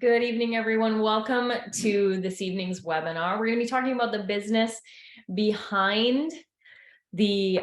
Good evening, everyone. Welcome to this evening's webinar. We're going to be talking about the business behind the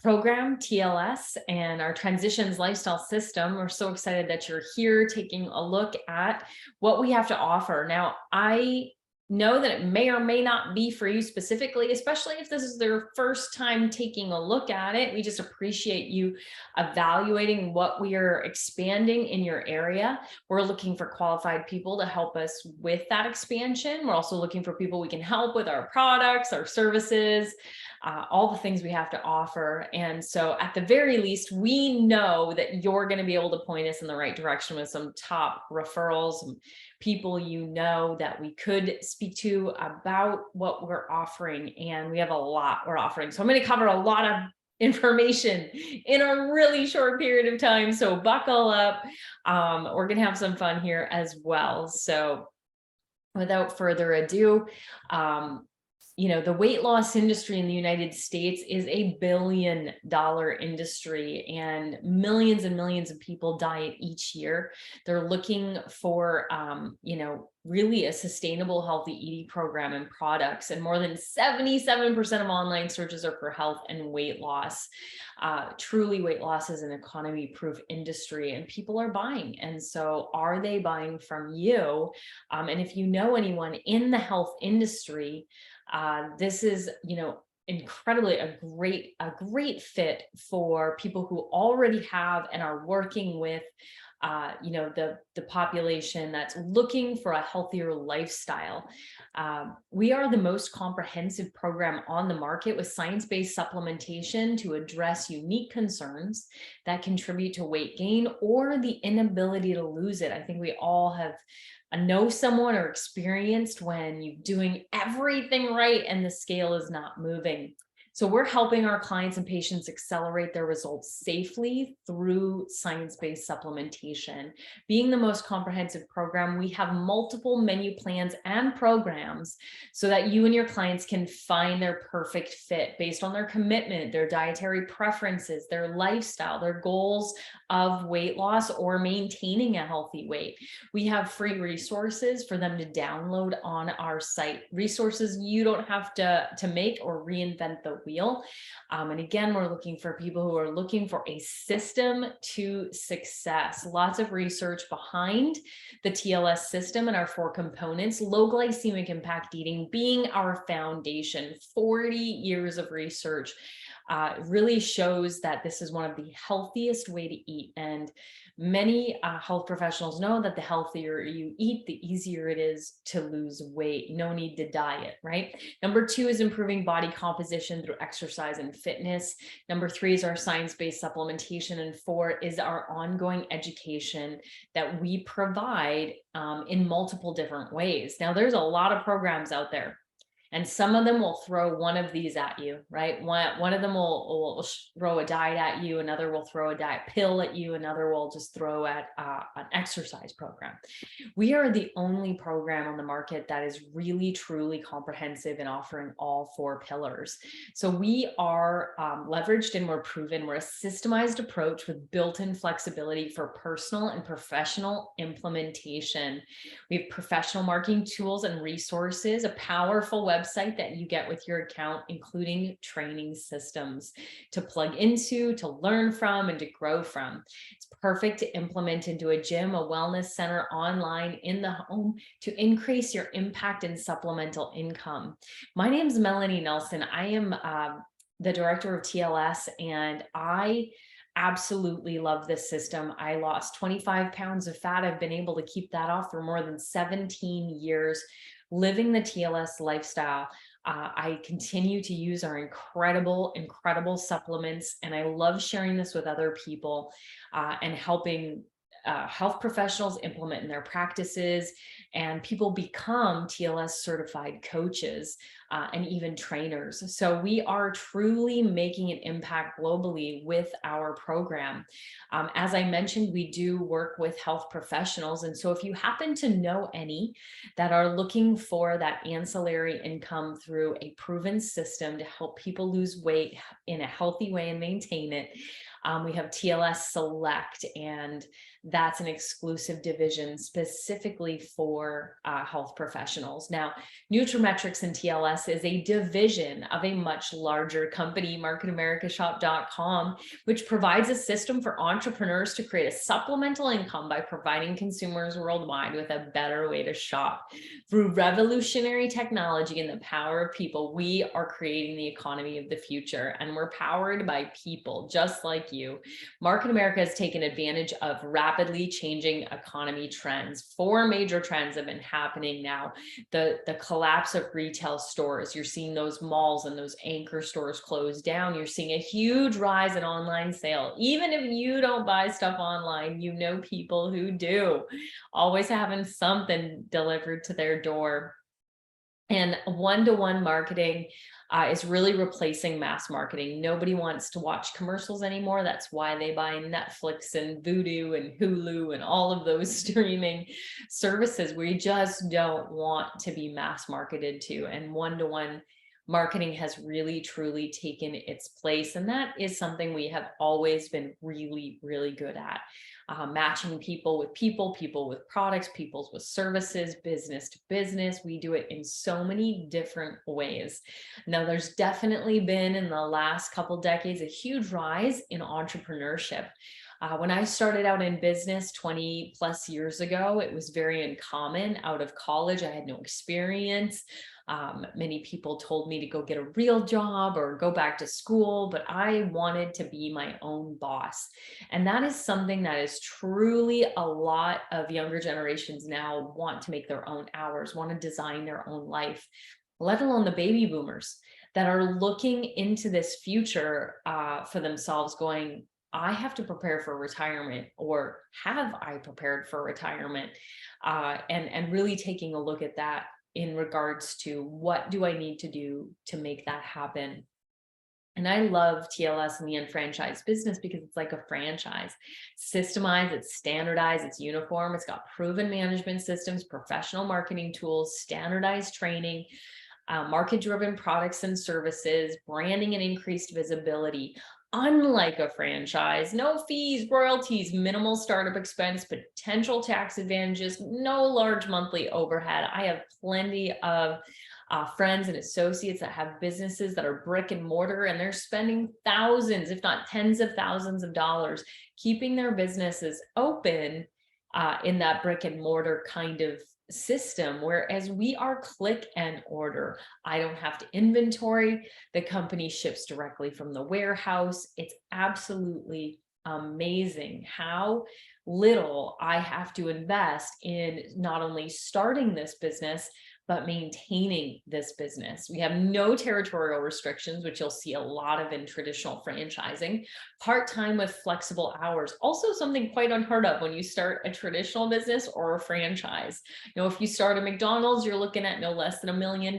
program TLS and our transitions lifestyle system. We're so excited that you're here taking a look at what we have to offer. Now, I know that it may or may not be for you specifically, especially if this is their first time taking a look at it. We just appreciate you evaluating what we are expanding in your area. We're looking for qualified people to help us with that expansion. We're also looking for people we can help with our products, our services, all the things we have to offer. And so at the very least, we know that you're going to be able to point us in the right direction with some top referrals, some people you know that we could speak to about what we're offering. And we have a lot we're offering. So I'm going to cover a lot of information in a really short period of time. So buckle up. We're going to have some fun here as well. So without further ado, the weight loss industry in the United States is a billion-dollar industry, and millions of people diet each year. They're looking for, really a sustainable, healthy eating program and products. And more than 77% of online searches are for health and weight loss. Truly, weight loss is an economy-proof industry, and people are buying. And so, are they buying from you? And if you know anyone in the health industry, this is, incredibly a great fit for people who already have and are working with, the population that's looking for a healthier lifestyle. We are the most comprehensive program on the market with science-based supplementation to address unique concerns that contribute to weight gain or the inability to lose it. I think we all have know someone or experienced when you're doing everything right and the scale is not moving. So we're helping our clients and patients accelerate their results safely through science-based supplementation. Being the most comprehensive program, we have multiple menu plans and programs so that you and your clients can find their perfect fit based on their commitment, their dietary preferences, their lifestyle, their goals of weight loss or maintaining a healthy weight. We have free resources for them to download on our site, resources you don't have to make or reinvent the wheel. And again, we're looking for people who are looking for a system to success. Lots of research behind the TLS system and our 4 components, low glycemic impact eating being our foundation. 40 years of research really shows that this is one of the healthiest way to eat. And many health professionals know that the healthier you eat, the easier it is to lose weight. No need to diet, right? Number 2 is improving body composition through exercise and fitness. Number 3 is our science-based supplementation. And 4 is our ongoing education that we provide in multiple different ways. Now, there's a lot of programs out there, and some of them will throw one of these at you, right? One of them will throw a diet at you, another will throw a diet pill at you, another will just throw at an exercise program. We are the only program on the market that is really, truly comprehensive in offering all 4 pillars. So we are leveraged and we're proven. We're a systemized approach with built-in flexibility for personal and professional implementation. We have professional marketing tools and resources, a powerful website that you get with your account, including training systems to plug into, to learn from, and to grow from. It's perfect to implement into a gym, a wellness center, online, in the home, to increase your impact and supplemental income. My name is Melanie Nelson. I am the director of TLS, and I absolutely love this system. I lost 25 pounds of fat. I've been able to keep that off for more than 17 years, living the TLS lifestyle. I continue to use our incredible supplements, and I love sharing this with other people and helping health professionals implement in their practices, and people become TLS certified coaches and even trainers. So we are truly making an impact globally with our program. As I mentioned, we do work with health professionals. And so if you happen to know any that are looking for that ancillary income through a proven system to help people lose weight in a healthy way and maintain it, we have TLS Select, and that's an exclusive division specifically for health professionals. Now, Nutrimetrics and TLS is a division of a much larger company, marketamericashop.com, which provides a system for entrepreneurs to create a supplemental income by providing consumers worldwide with a better way to shop. Through revolutionary technology and the power of people, we are creating the economy of the future, and we're powered by people just like you. Market America has taken advantage of rapidly changing economy trends. 4 major trends have been happening now. The collapse of retail stores. You're seeing those malls and those anchor stores close down. You're seeing a huge rise in online sale. Even if you don't buy stuff online, you know people who do. Always having something delivered to their door. And one-to-one marketing is really replacing mass marketing. Nobody wants to watch commercials anymore. That's why they buy Netflix and Vudu and Hulu and all of those streaming services. We just don't want to be mass marketed to. And one-to-one marketing has really, truly taken its place. And that is something we have always been really, really good at. Matching people with people, people with products, people with services, business to business. We do it in so many different ways. Now, there's definitely been in the last couple decades a huge rise in entrepreneurship. When I started out in business 20 plus years ago, it was very uncommon. Out of college, I had no experience. Many people told me to go get a real job or go back to school, but I wanted to be my own boss. And that is something that is truly a lot of younger generations now want to make their own hours, want to design their own life, let alone the baby boomers that are looking into this future for themselves going, I have to prepare for retirement, or have I prepared for retirement? And really taking a look at that in regards to what do I need to do to make that happen. And I love TLS and the unfranchised business because it's like a franchise. Systemized, it's standardized, it's uniform, it's got proven management systems, professional marketing tools, standardized training, market-driven products and services, branding and increased visibility. Unlike a franchise, no fees, royalties, minimal startup expense, potential tax advantages, no large monthly overhead. I have plenty of friends and associates that have businesses that are brick and mortar, and they're spending thousands, if not tens of thousands of dollars, keeping their businesses open in that brick and mortar kind of system, whereas we are click and order. I don't have to inventory. The company ships directly from the warehouse. It's absolutely amazing how little I have to invest in not only starting this business, but maintaining this business. We have no territorial restrictions, which you'll see a lot of in traditional franchising. Part-time with flexible hours, also something quite unheard of when you start a traditional business or a franchise. You know, if you start a McDonald's, you're looking at no less than $1 million.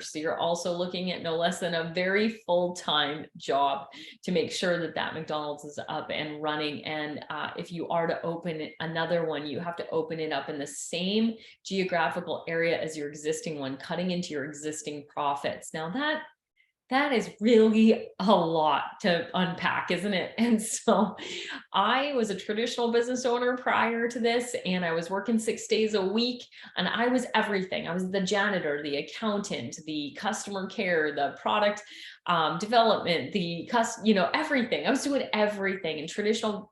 So you're also looking at no less than a very full-time job to make sure that that McDonald's is up and running. And if you are to open another one, you have to open it up in the same geographical area as your existing one, cutting into your existing profits. Now that is really a lot to unpack, isn't it? And so I was a traditional business owner prior to this, and I was working 6 days a week, and I was everything. I was the janitor, the accountant, the customer care, the product development, everything. I was doing everything. And traditional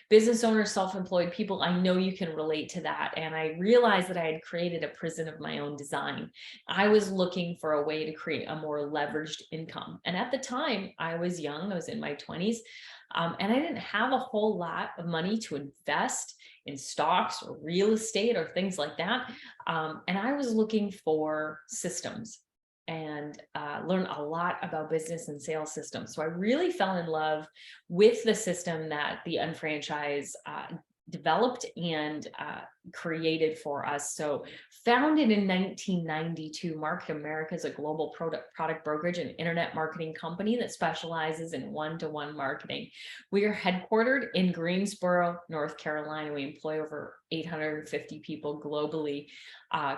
business owners, self-employed people, I know you can relate to that. And I realized that I had created a prison of my own design. I was looking for a way to create a more leveraged income. And at the time, I was young, I was in my 20s, and I didn't have a whole lot of money to invest in stocks or real estate or things like that. And I was looking for systems and learn a lot about business and sales systems. So I really fell in love with the system that the unfranchised developed and created for us. So founded in 1992, Market America is a global product brokerage and internet marketing company that specializes in one-to-one marketing. We are headquartered in Greensboro, North Carolina. We employ over 850 people globally.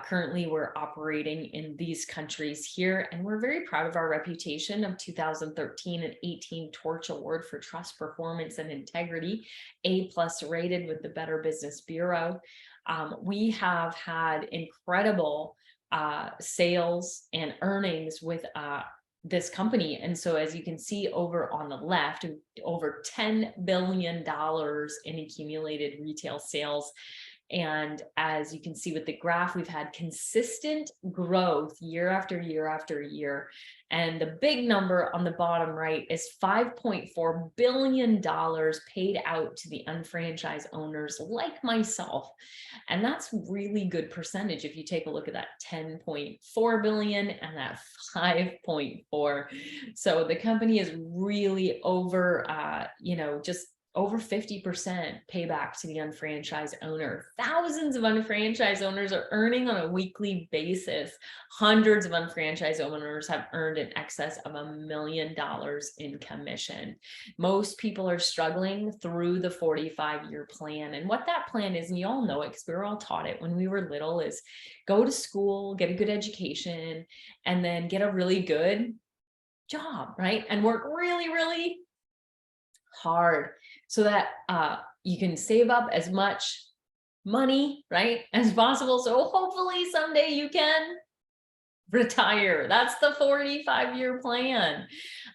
Currently, we're operating in these countries here, and we're very proud of our reputation of 2013 and 18 Torch Award for Trust, Performance, and Integrity, A+ rated with the Better Business Bureau. We have had incredible sales and earnings with this company. And so as you can see over on the left, over $10 billion in accumulated retail sales. And as you can see with the graph, we've had consistent growth year after year after year. And the big number on the bottom right is $5.4 billion paid out to the unfranchised owners like myself. And that's really good percentage if you take a look at that 10.4 billion and that 5.4. So the company is really over, just over 50% payback to the unfranchised owner. Thousands of unfranchised owners are earning on a weekly basis. Hundreds of unfranchised owners have earned in excess of $1 million in commission. Most people are struggling through the 45-year plan. And what that plan is, and you all know it because we were all taught it when we were little, is go to school, get a good education, and then get a really good job, right? And work really, really hard so that you can save up as much money, right, as possible. So hopefully someday you can retire. That's the 45-year plan.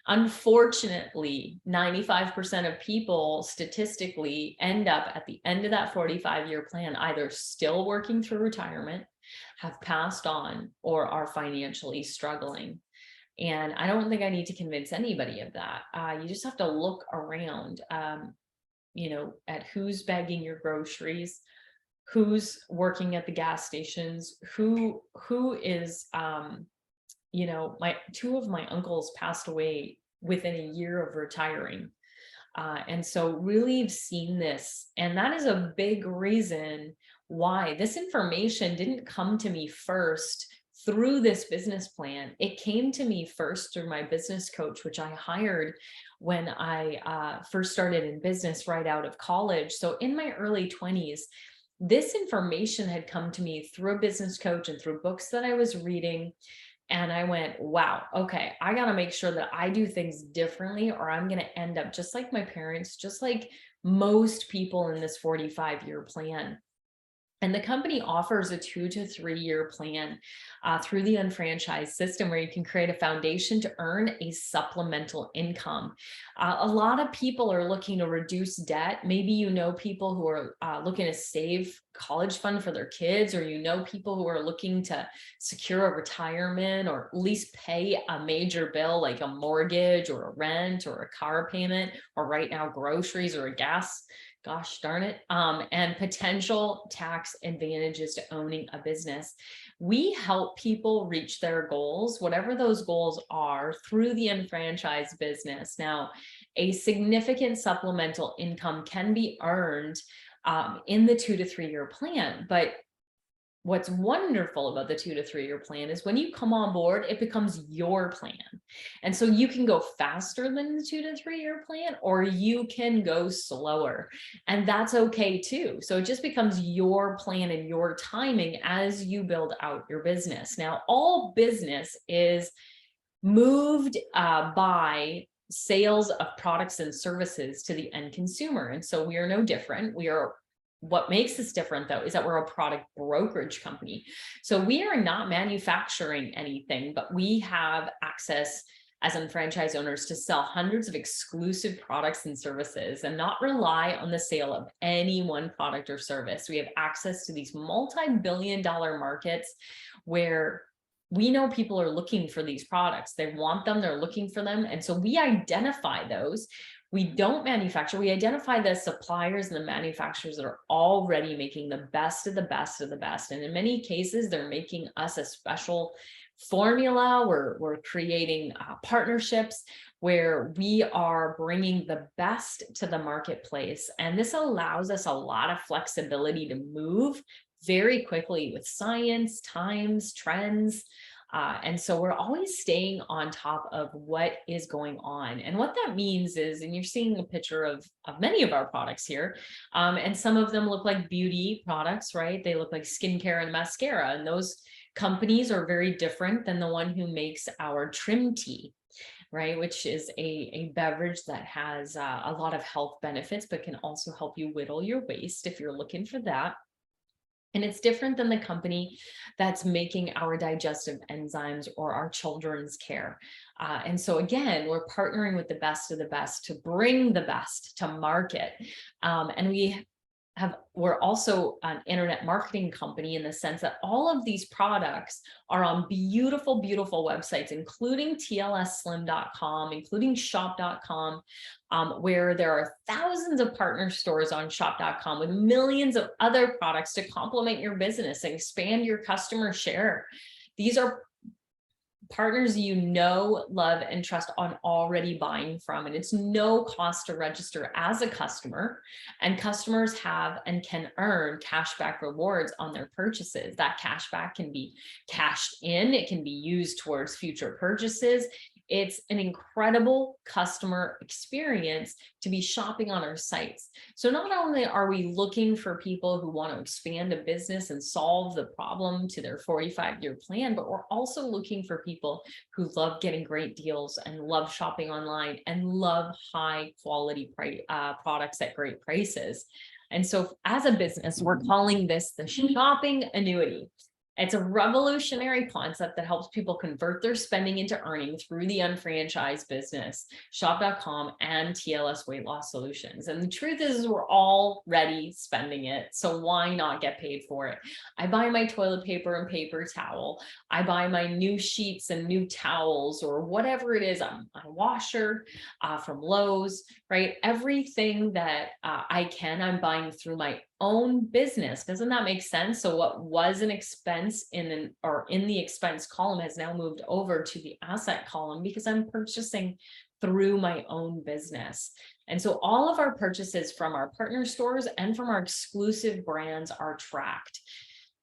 Unfortunately, 95% of people statistically end up at the end of that 45-year plan either still working through retirement, have passed on, or are financially struggling. And I don't think I need to convince anybody of that. You just have to look around, at who's bagging your groceries, who's working at the gas stations, who is, two of my uncles passed away within a year of retiring. And so really have seen this, and that is a big reason why this information didn't come to me first through this business plan. It came to me first through my business coach, which I hired when I first started in business right out of college. So in my early 20s, this information had come to me through a business coach and through books that I was reading. And I went, wow, okay, I got to make sure that I do things differently, or I'm going to end up just like my parents, just like most people in this 45-year plan. And the company offers a 2 to 3 year plan through the unfranchised system where you can create a foundation to earn a supplemental income. A lot of people are looking to reduce debt. Maybe you know people who are looking to save college fund for their kids, or people who are looking to secure a retirement or at least pay a major bill like a mortgage or a rent or a car payment, or right now groceries or a gas. Gosh darn it. And potential tax advantages to owning a business. We help people reach their goals, whatever those goals are, through the unfranchised business. Now, a significant supplemental income can be earned in the 2 to 3 year plan, but what's wonderful about the 2 to 3 year plan is when you come on board, it becomes your plan. And so you can go faster than the 2 to 3 year plan, or you can go slower, and that's okay too. So it just becomes your plan and your timing as you build out your business. Now, all business is moved by sales of products and services to the end consumer. And so we are no different. What makes us different, though, is that we're a product brokerage company. So we are not manufacturing anything, but we have access as unfranchised owners to sell hundreds of exclusive products and services and not rely on the sale of any one product or service. We have access to these multi-billion-dollar markets where we know people are looking for these products. They want them, they're looking for them. And so we identify those. We don't manufacture, we identify the suppliers and the manufacturers that are already making the best of the best of the best. And in many cases, they're making us a special formula. We're creating partnerships where we are bringing the best to the marketplace. And this allows us a lot of flexibility to move very quickly with science, times, trends. And so we're always staying on top of what is going on. And what that means is, and you're seeing a picture of many of our products here, and some of them look like beauty products, right? They look like skincare and mascara. And those companies are very different than the one who makes our trim tea, right? Which is a beverage that has a lot of health benefits, but can also help you whittle your waist if you're looking for that. And it's different than the company that's making our digestive enzymes or our children's care. And so again, we're partnering with the best of the best to bring the best to market. And we're also an internet marketing company in the sense that all of these products are on beautiful, beautiful websites, including TLSslim.com, including shop.com, where there are thousands of partner stores on shop.com with millions of other products to complement your business and expand your customer share. These are partners you know, love, and trust on already buying from, and it's no cost to register as a customer, and customers have and can earn cashback rewards on their purchases. That cashback can be cashed in, it can be used towards future purchases. It's an incredible customer experience to be shopping on our sites. So not only are we looking for people who want to expand a business and solve the problem to their 45-year plan, but we're also looking for people who love getting great deals and love shopping online and love high quality products at great prices. And so as a business, we're calling this the shopping annuity. It's a revolutionary concept that helps people convert their spending into earning through the unfranchised business, shop.com and TLS weight loss solutions. And the truth is we're already spending it. So why not get paid for it? I buy my toilet paper and paper towel. I buy my new sheets and new towels or whatever it is. I'm a washer from Lowe's, right? Everything that I'm buying through my own business. Doesn't that make sense? So what was an expense in the expense column has now moved over to the asset column because I'm purchasing through my own business. And so all of our purchases from our partner stores and from our exclusive brands are tracked.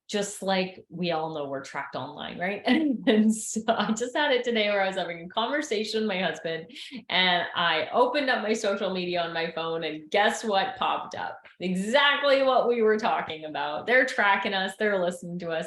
Just like we all know we're tracked online, right? And so I just had it today where I was having a conversation with my husband and I opened up my social media on my phone and guess what popped up? Exactly what we were talking about. They're tracking us, they're listening to us.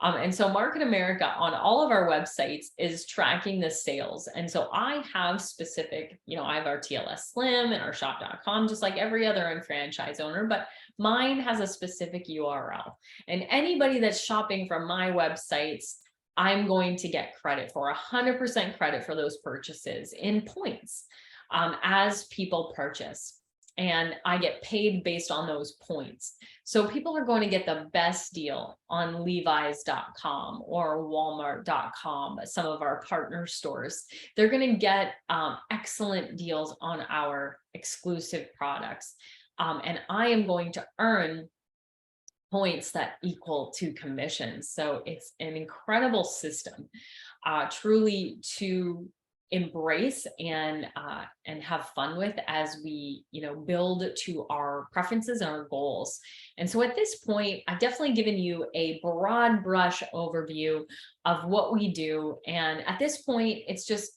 And so Market America on all of our websites is tracking the sales. And so I have specific, I have our TLS Slim and our shop.com, just like every other unfranchised owner, but mine has a specific URL. And anybody that's shopping from my websites, I'm going to get credit for 100% credit for those purchases in points as people purchase. And I get paid based on those points. So people are going to get the best deal on Levi's.com or Walmart.com, some of our partner stores. They're going to get excellent deals on our exclusive products. And I am going to earn points that equal to commissions. So it's an incredible system, truly to embrace and have fun with as we, build to our preferences and our goals. And so at this point, I've definitely given you a broad brush overview of what we do. And at this point, it's just,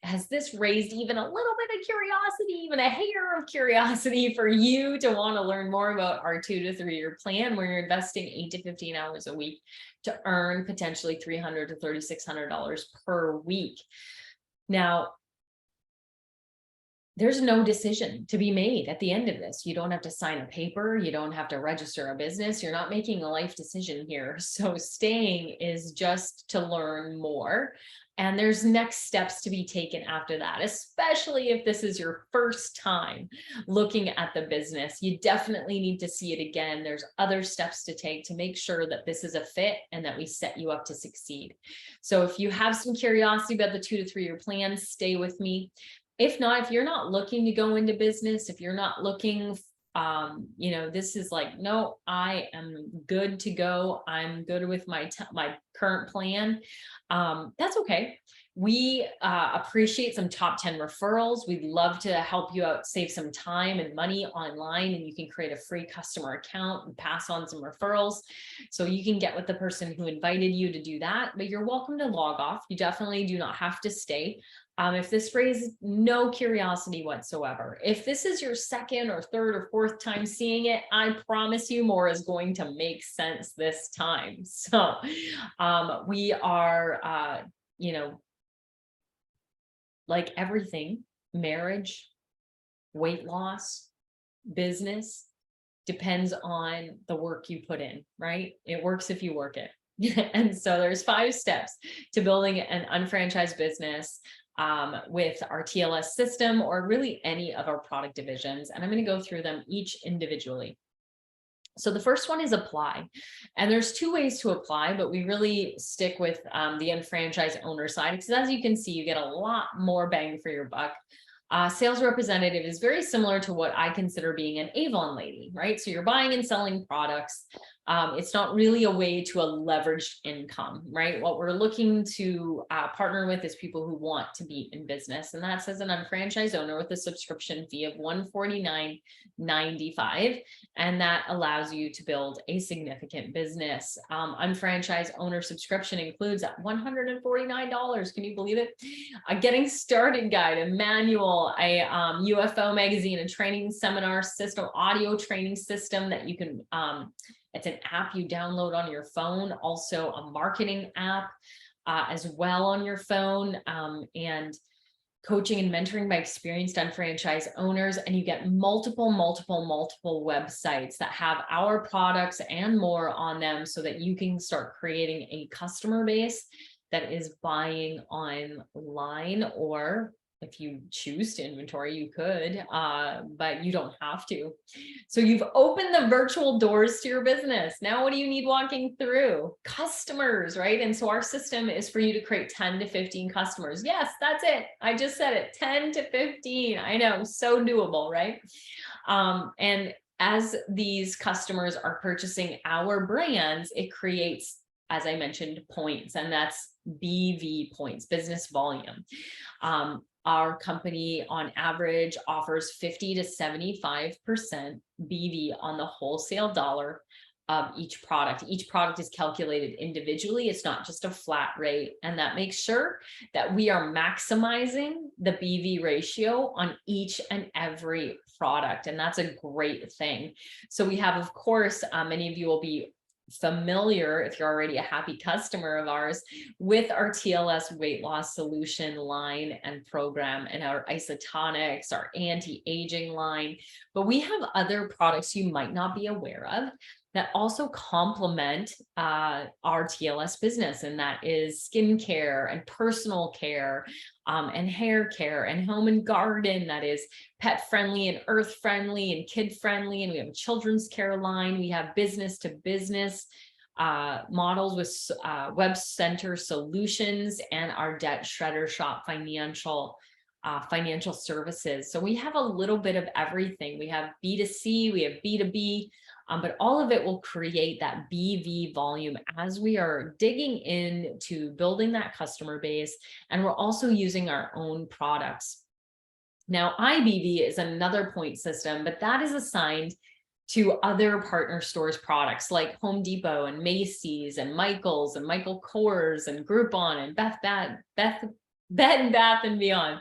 has this raised even a little bit of curiosity, even a hair of curiosity for you to want to learn more about our 2 to 3 year plan where you're investing 8 to 15 hours a week to earn potentially $300 to $3,600 per week? Now, there's no decision to be made at the end of this. You don't have to sign a paper. You don't have to register a business. You're not making a life decision here. So staying is just to learn more. And there's next steps to be taken after that, especially if this is your first time looking at the business. You definitely need to see it again. There's other steps to take to make sure that this is a fit and that we set you up to succeed. So if you have some curiosity about the 2 to 3 year plan, stay with me. If not, if you're not looking to go into business, if you're not looking you know, this is like, no, I am good to go. I'm good with my current plan. That's okay. We appreciate some top 10 referrals. We'd love to help you out, save some time and money online, and you can create a free customer account and pass on some referrals. So you can get with the person who invited you to do that, but you're welcome to log off. You definitely do not have to stay. If this raises no curiosity whatsoever, if this is your second or third or fourth time seeing it, I promise you more is going to make sense this time. So we are, you know, like everything, marriage, weight loss, business, depends on the work you put in, right? It works if you work it. And so there's 5 steps to building an unfranchised business with our TLS system, or really any of our product divisions. And I'm going to go through them each individually. So the first one is apply. And there's 2 ways to apply, but we really stick with the unfranchised owner side, because as you can see, you get a lot more bang for your buck. Sales representative is very similar to what I consider being an Avon lady, right? So you're buying and selling products. It's not really a way to a leveraged income, right? What we're looking to partner with is people who want to be in business. And that's as an unfranchised owner with a subscription fee of $149.95. And that allows you to build a significant business. Unfranchised owner subscription includes at $149. Can you believe it? A getting started guide, a manual, a UFO magazine, a training seminar system, audio training system that you can, it's an app you download on your phone, also a marketing app as well on your phone, and coaching and mentoring by experienced unfranchised owners. And you get multiple websites that have our products and more on them, so that you can start creating a customer base that is buying online, or if you choose to inventory, you could, but you don't have to. So you've opened the virtual doors to your business. Now, what do you need walking through? Customers, right? And so our system is for you to create 10 to 15 customers. Yes, that's it. I just said it, 10 to 15. I know, so doable, right? And as these customers are purchasing our brands, it creates, as I mentioned, points, and that's BV points, business volume. Our company on average offers 50 to 75% BV on the wholesale dollar of each product. Each product is calculated individually. It's not just a flat rate. And that makes sure that we are maximizing the BV ratio on each and every product. And that's a great thing. So we have, of course, many of you will be familiar, if you're already a happy customer of ours, with our TLS weight loss solution line and program, and our isotonics, our anti-aging line. But we have other products you might not be aware of that also complement our TLS business, and that is skincare and personal care, and hair care and home and garden, that is pet friendly and earth friendly and kid friendly. And we have a children's care line. We have business to business models with web center solutions, and our debt shredder shop financial services. So we have a little bit of everything. We have B2C, we have B2B, but all of it will create that BV volume as we are digging into building that customer base. And we're also using our own products. Now, IBV is another point system, but that is assigned to other partner stores products like Home Depot and Macy's and Michael's and Michael Kors and Groupon and Bed and Bath and Beyond.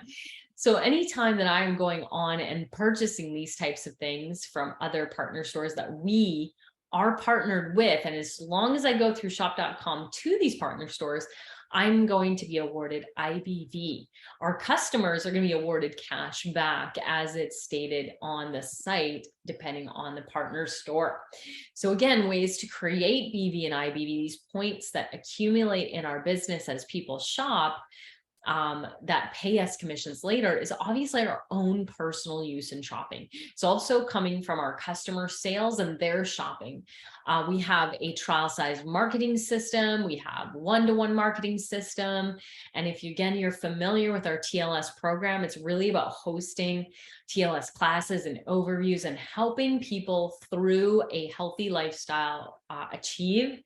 So anytime that I'm going on and purchasing these types of things from other partner stores that we are partnered with, and as long as I go through shop.com to these partner stores, I'm going to be awarded IBV. Our customers are going to be awarded cash back, as it's stated on the site, depending on the partner store. So again, ways to create BV and IBV, these points that accumulate in our business as people shop, that pay us commissions later is obviously our own personal use and shopping. It's also coming from our customer sales and their shopping. We have a trial size marketing system. We have one-to-one marketing system. And if you, again, you're familiar with our TLS program, it's really about hosting TLS classes and overviews and helping people through a healthy lifestyle achieve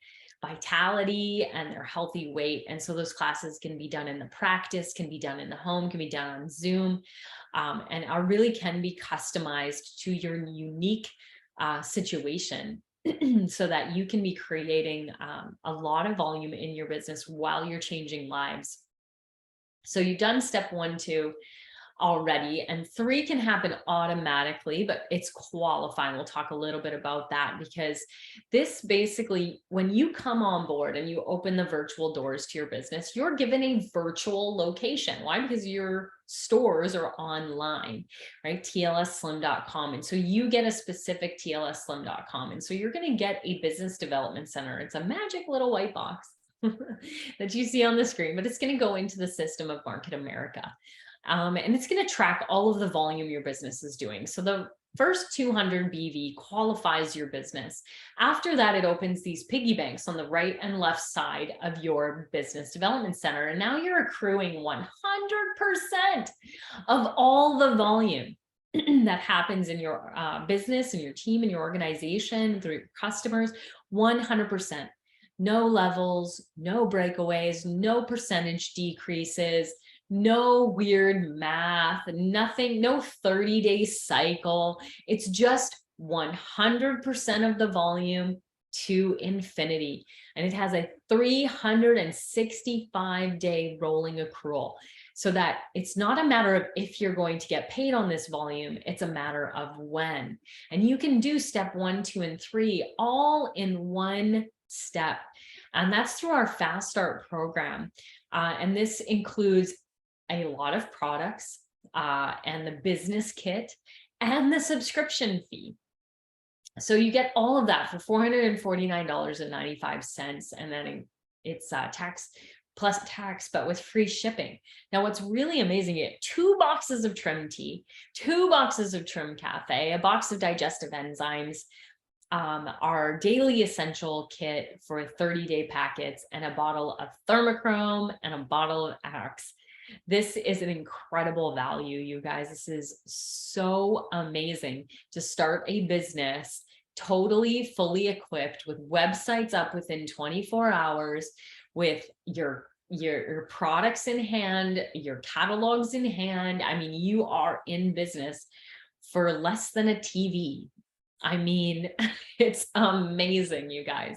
vitality and their healthy weight. And so those classes can be done in the practice, can be done in the home, can be done on Zoom, and are really can be customized to your unique situation so that you can be creating a lot of volume in your business while you're changing lives. So you've done step 1, 2 already, and 3 can happen automatically, but it's qualifying. We'll talk a little bit about that, because this basically, when you come on board and you open the virtual doors to your business, you're given a virtual location. Why? Because your stores are online, right? TLSslim.com. And so you get a specific TLSslim.com. And so you're going to get a business development center. It's a magic little white box that you see on the screen, but it's going to go into the system of Market America. And it's going to track all of the volume your business is doing. So the first 200 BV qualifies your business. After that, it opens these piggy banks on the right and left side of your business development center. And now you're accruing 100% of all the volume that happens in your business and your team and your organization through your customers, 100%. No levels, no breakaways, no percentage decreases, no weird math, nothing, no 30-day cycle. It's just 100% of the volume to infinity. And it has a 365-day rolling accrual, so that it's not a matter of if you're going to get paid on this volume, it's a matter of when. And you can do step 1, 2, and 3 all in one step. And that's through our Fast Start program. And this includes a lot of products and the business kit and the subscription fee. So you get all of that for $449.95. And then it's tax plus tax, but with free shipping. Now, what's really amazing, you get 2 boxes of trim tea, 2 boxes of trim cafe, a box of digestive enzymes, our daily essential kit for 30-day packets, and a bottle of thermochrome and a bottle of Axe. This is an incredible value, you guys. This is so amazing to start a business totally fully equipped with websites up within 24 hours, with your products in hand, your catalogs in hand. I mean, you are in business for less than a TV. I mean, it's amazing, you guys.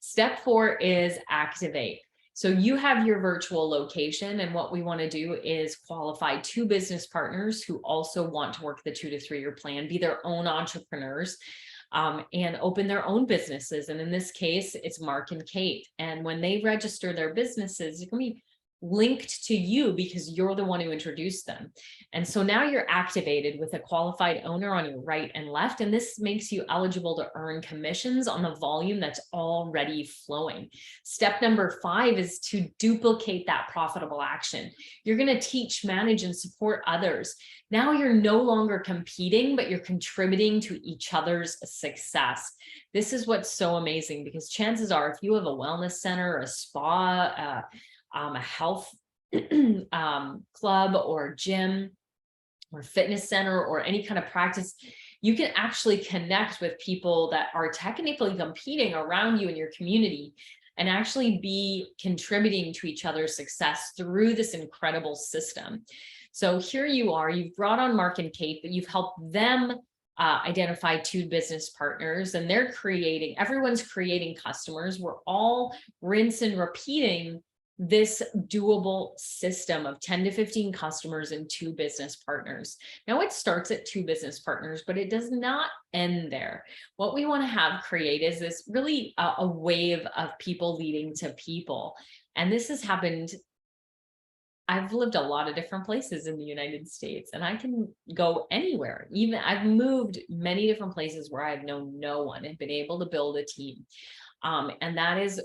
Step 4 is activate. So you have your virtual location, and what we want to do is qualify 2 business partners who also want to work the 2 to 3 year plan, be their own entrepreneurs, and open their own businesses. And in this case, it's Mark and Kate. And when they register their businesses, it can be linked to you because you're the one who introduced them. And so now you're activated with a qualified owner on your right and left. And this makes you eligible to earn commissions on the volume that's already flowing. Step number 5 is to duplicate that profitable action. You're going to teach, manage, and support others. Now you're no longer competing, but you're contributing to each other's success. This is what's so amazing, because chances are, if you have a wellness center, a spa, a health club or gym or fitness center or any kind of practice, you can actually connect with people that are technically competing around you in your community and actually be contributing to each other's success through this incredible system. So here you are, you've brought on Mark and Kate, but you've helped them identify 2 business partners, and they're creating, everyone's creating customers. We're all rinse and repeating this doable system of 10 to 15 customers and 2 business partners. Now it starts at 2 business partners, but it does not end there. What we want to have create is this really a wave of people leading to people. And this has happened. I've lived a lot of different places in the United States, and I can go anywhere. Even I've moved many different places where I've known no one and been able to build a team. And that is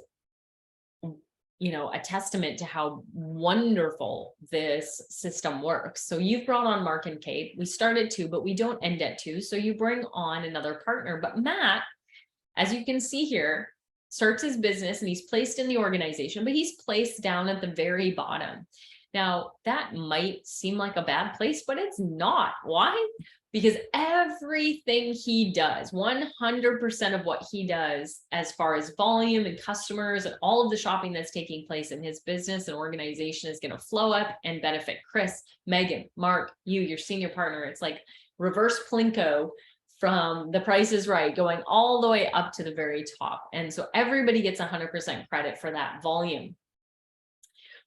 a testament to how wonderful this system works. So you've brought on Mark and Kate. We start at 2, but we don't end at 2. So you bring on another partner. But Matt, as you can see here, starts his business and he's placed in the organization, but he's placed down at the very bottom. Now, that might seem like a bad place, but it's not. Why? Because everything he does, 100% of what he does as far as volume and customers and all of the shopping that's taking place in his business and organization is going to flow up and benefit Chris, Megan, Mark, you, your senior partner. It's like reverse Plinko from The Price is Right, going all the way up to the very top. And so everybody gets 100% credit for that volume.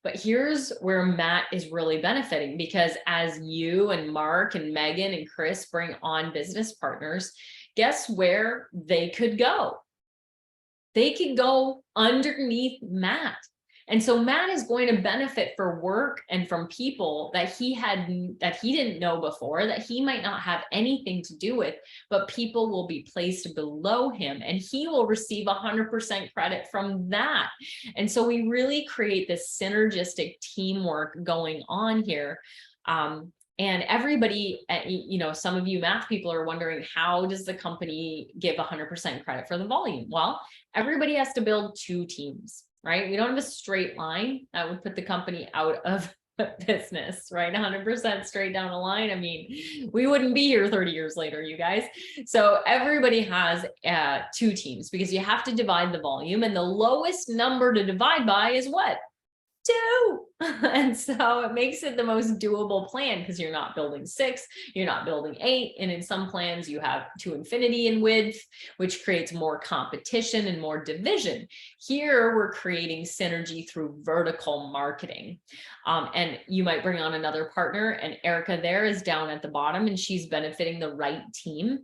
But here's where Matt is really benefiting, because as you and Mark and Megan and Chris bring on business partners, guess where they could go? They could go underneath Matt. And so Matt is going to benefit for work and from people that he didn't know before, that he might not have anything to do with, but people will be placed below him and he will receive 100% credit from that. And so we really create this synergistic teamwork going on here. And everybody, some of you math people are wondering, how does the company give 100% credit for the volume? Well, everybody has to build 2 teams. Right? We don't have a straight line that would put the company out of business, right? 100% straight down the line. I mean, we wouldn't be here 30 years later, you guys. So everybody has 2 teams, because you have to divide the volume, and the lowest number to divide by is what? 2. And so it makes it the most doable plan, because you're not building 6, you're not building 8. And in some plans you have to infinity in width, which creates more competition and more division. Here we're creating synergy through vertical marketing. And you might bring on another partner, and Erica there is down at the bottom and she's benefiting the right team.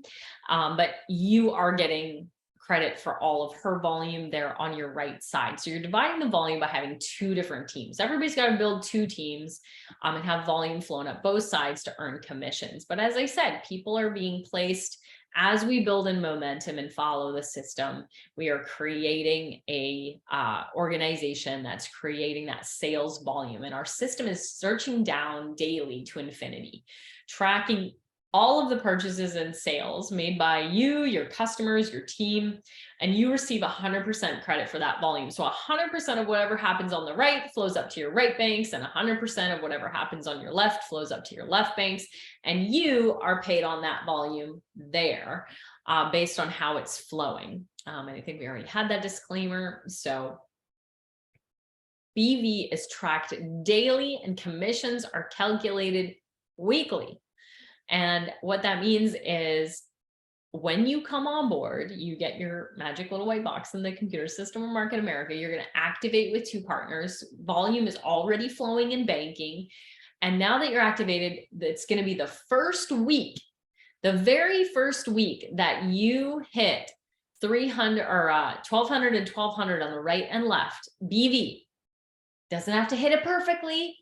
But you are getting credit for all of her volume there on your right side. So you're dividing the volume by having 2 different teams. Everybody's got to build 2 teams and have volume flowing up both sides to earn commissions. But as I said, people are being placed as we build in momentum and follow the system. We are creating a organization that's creating that sales volume, and our system is searching down daily to infinity, tracking all of the purchases and sales made by you, your customers, your team, and you receive 100% credit for that volume. So 100% of whatever happens on the right flows up to your right banks, and 100% of whatever happens on your left flows up to your left banks. And you are paid on that volume there based on how it's flowing. And I think we already had that disclaimer. So BV is tracked daily and commissions are calculated weekly. And what that means is when you come on board, you get your magic little white box in the computer system of Market America. You're going to activate with 2 partners. Volume is already flowing in banking. And now that you're activated, it's going to be the first week, the very first week that you hit 300 or 1200 and 1200 on the right and left. BV doesn't have to hit it perfectly.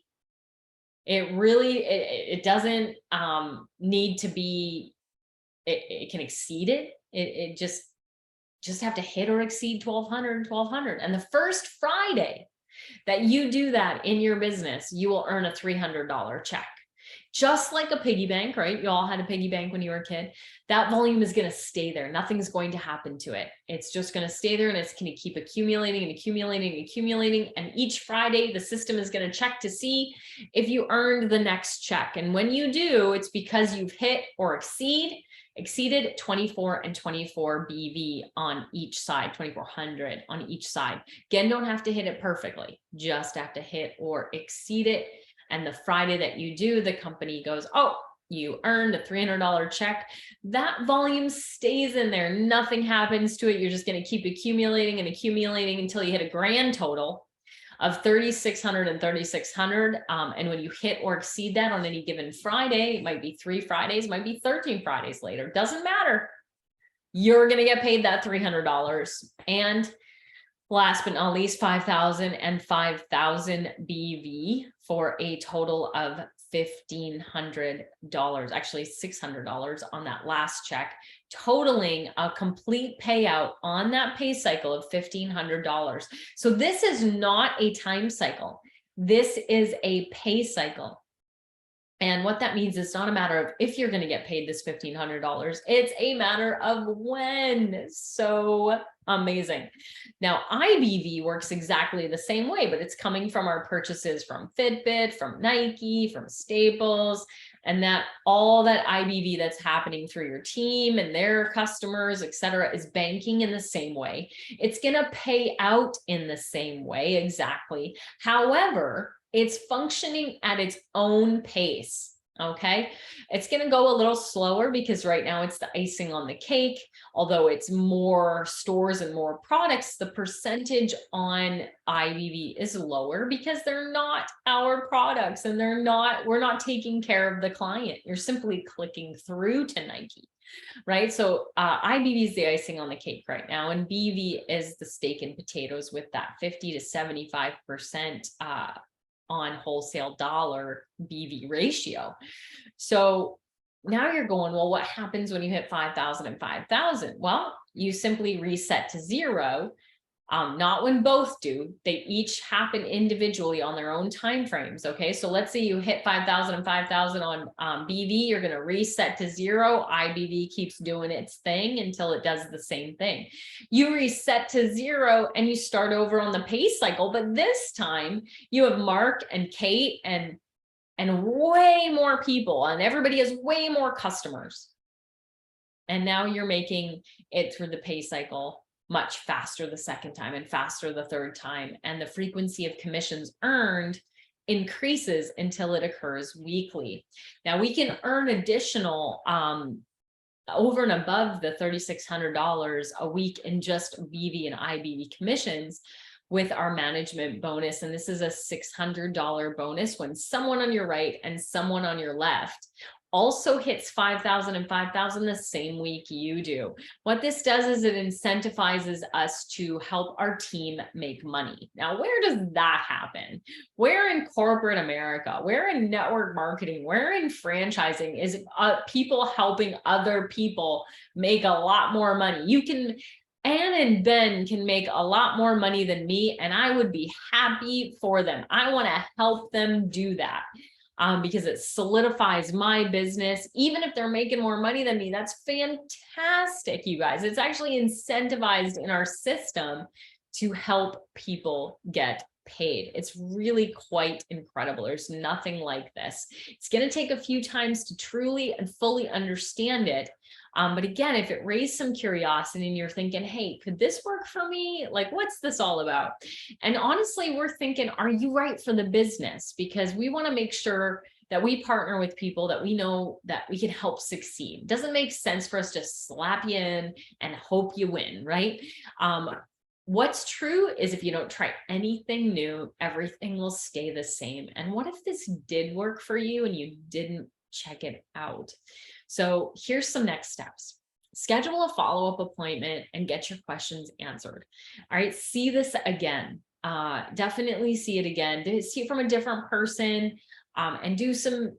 It really, it doesn't need to be, it can exceed it. It just have to hit or exceed 1200 and 1200. And the first Friday that you do that in your business, you will earn a $300 check. Just like a piggy bank, right? You all had a piggy bank when you were a kid. That volume is going to stay there. Nothing's going to happen to it. It's just going to stay there, and it's going to keep accumulating and accumulating and accumulating. And each Friday, the system is going to check to see if you earned the next check. And when you do, it's because you've hit or exceeded 24 and 24 BV on each side, 2400 on each side. Again, don't have to hit it perfectly, just have to hit or exceed it. And the Friday that you do, the company goes, oh, you earned a $300 check. That volume stays in there. Nothing happens to it. You're just going to keep accumulating and accumulating until you hit a grand total of 3,600 and 3,600. And when you hit or exceed that on any given Friday, it might be 3 Fridays, might be 13 Fridays later. Doesn't matter. You're going to get paid that $300. And last but not least, 5,000 and 5,000 BV for a total of $1,500, actually $600 on that last check. totaling a complete payout on that pay cycle of $1,500. So this is not a time cycle. This is a pay cycle. And what that means is not a matter of if you're going to get paid this $1,500, it's a matter of when. So amazing. Now, IBV works exactly the same way, but it's coming from our purchases from Fitbit, from Nike, from Staples, and that all that IBV that's happening through your team and their customers, et cetera, is banking in the same way. It's going to pay out in the same way, exactly. However, it's functioning at its own pace. Okay. It's going to go a little slower because right now it's the icing on the cake. Although it's more stores and more products, the percentage on IBV is lower because they're not our products and we're not taking care of the client. You're simply clicking through to Nike. Right. So IBV is the icing on the cake right now. And BV is the steak and potatoes with that 50 to 75% on wholesale dollar BV ratio. So now you're going, well, what happens when you hit 5,000 and 5,000? Well, you simply reset to zero. Not when both do. They each happen individually on their own time frames. Okay, so let's say you hit 5,000 and 5,000 on BV, you're going to reset to zero. IBV keeps doing its thing until it does the same thing. You reset to zero and you start over on the pay cycle, but this time you have Mark and Kate and way more people, and everybody has way more customers. And now you're making it through the pay cycle much faster the second time and faster the third time. And the frequency of commissions earned increases until it occurs weekly. Now we can earn additional over and above the $3,600 a week in just BV and IBV commissions with our management bonus. And this is a $600 bonus when someone on your right and someone on your left also hits 5,000 and 5,000 the same week you do. What this does is it incentivizes us to help our team make money. Now, where does that happen? Where in corporate America, where in network marketing, where in franchising is people helping other people make a lot more money? Ann and Ben can make a lot more money than me, and I would be happy for them. I want to help them do that. Because it solidifies my business. Even if they're making more money than me, that's fantastic, you guys. It's actually incentivized in our system to help people get paid. It's really quite incredible. There's nothing like this. It's going to take a few times to truly and fully understand it. But again, if it raised some curiosity and you're thinking, hey, could this work for me? Like, what's this all about? And honestly, we're thinking, are you right for the business? Because we want to make sure that we partner with people that we know that we can help succeed. It doesn't make sense for us to slap you in and hope you win, right? What's true is if you don't try anything new, everything will stay the same. And what if this did work for you and you didn't check it out? So here's some next steps. Schedule a follow-up appointment and get your questions answered. All right, see this again. Definitely see it again. See it from a different person, and do some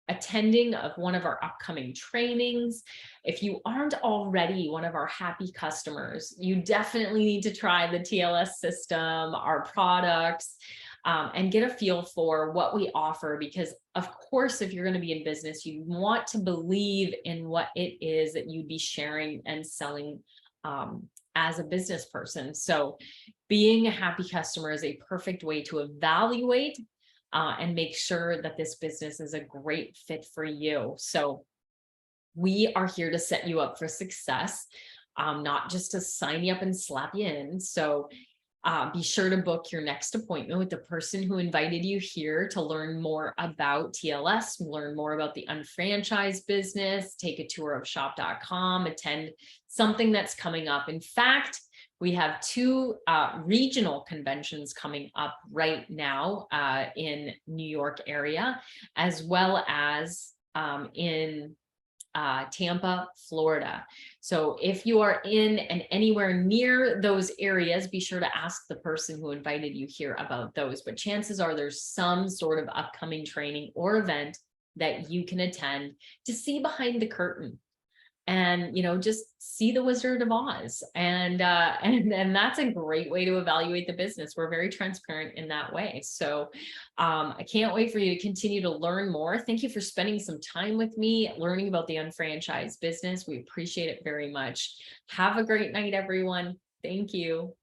attending of one of our upcoming trainings. If you aren't already one of our happy customers, you definitely need to try the TLS system, our products, and get a feel for what we offer, because of course, if you're going to be in business, you want to believe in what it is that you'd be sharing and selling as a business person. So being a happy customer is a perfect way to evaluate and make sure that this business is a great fit for you. So we are here to set you up for success, not just to sign you up and slap you in. So be sure to book your next appointment with the person who invited you here to learn more about TLS, learn more about the unfranchised business, take a tour of shop.com, attend something that's coming up. In fact, we have two regional conventions coming up right now in New York area, as well as in Tampa, Florida. So if you are in and anywhere near those areas, be sure to ask the person who invited you here about those. But chances are there's some sort of upcoming training or event that you can attend to see behind the curtain and just see the Wizard of Oz. And and that's a great way to evaluate the business. We're very transparent in that way. So I can't wait for you to continue to learn more. Thank you for spending some time with me learning about the unfranchised business. We appreciate it very much. Have a great night, everyone. Thank you.